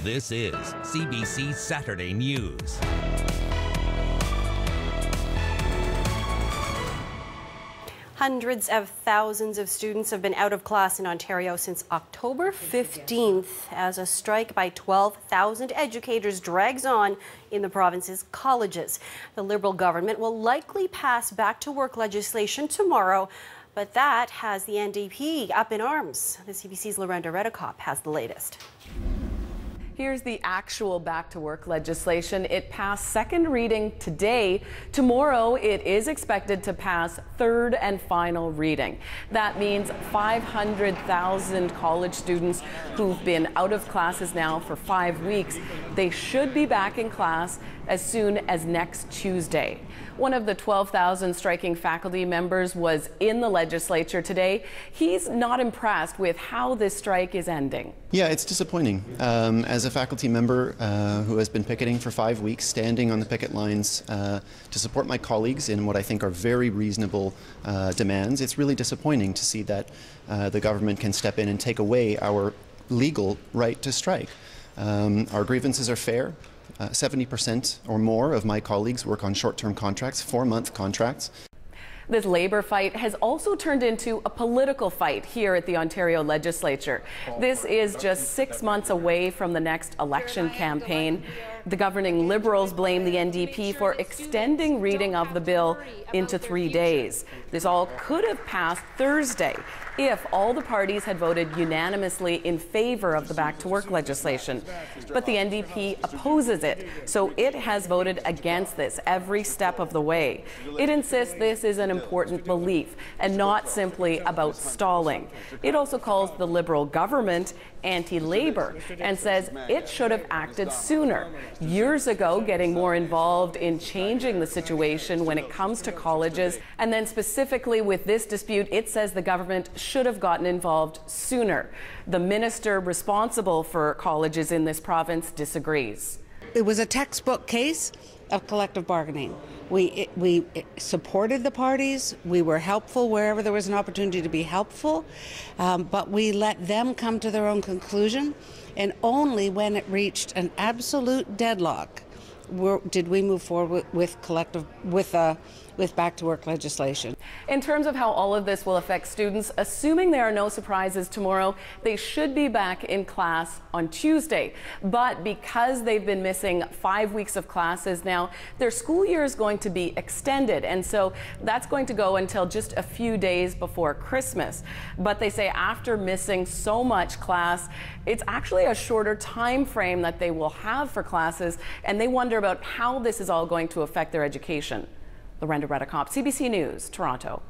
This is CBC Saturday News. Hundreds of thousands of students have been out of class in Ontario since October 15th as a strike by 12,000 educators drags on in the province's colleges. The Liberal government will likely pass back-to-work legislation tomorrow, but that has the NDP up in arms. The CBC's Lorenda Redekop has the latest. Here's the actual back-to-work legislation. It passed second reading today. Tomorrow, it is expected to pass third and final reading. That means 500,000 college students who've been out of classes now for 5 weeks, they should be back in class as soon as next Tuesday. One of the 12,000 striking faculty members was in the legislature today. He's not impressed with how this strike is ending. Yeah, it's disappointing. As a faculty member who has been picketing for 5 weeks, standing on the picket lines to support my colleagues in what I think are very reasonable demands, it's really disappointing to see that the government can step in and take away our legal right to strike. Our grievances are fair. 70% or more of my colleagues work on short-term contracts, 4-month contracts. This labour fight has also turned into a political fight here at the Ontario legislature. This is just 6 months away from the next election campaign. The governing Liberals blame the NDP for extending reading of the bill into 3 days. This all could have passed Thursday if all the parties had voted unanimously in favour of the back-to-work legislation. But the NDP opposes it, so it has voted against this every step of the way. It insists this is an important belief and not simply about stalling. It also calls the Liberal government anti-Labour and says it should have acted sooner, years ago, getting more involved in changing the situation when it comes to colleges. And then specifically with this dispute, it says the government should have gotten involved sooner. The minister responsible for colleges in this province disagrees. It was a textbook case of collective bargaining. We supported the parties. We were helpful wherever there was an opportunity to be helpful, but we let them come to their own conclusion, and only when it reached an absolute deadlock did we move forward with back-to-work legislation. In terms of how all of this will affect students, assuming there are no surprises tomorrow, they should be back in class on Tuesday. But because they've been missing 5 weeks of classes now, their school year is going to be extended. And so that's going to go until just a few days before Christmas. But they say after missing so much class, it's actually a shorter time frame that they will have for classes, and they wonder about how this is all going to affect their education. Lorenda Redekop, CBC News, Toronto.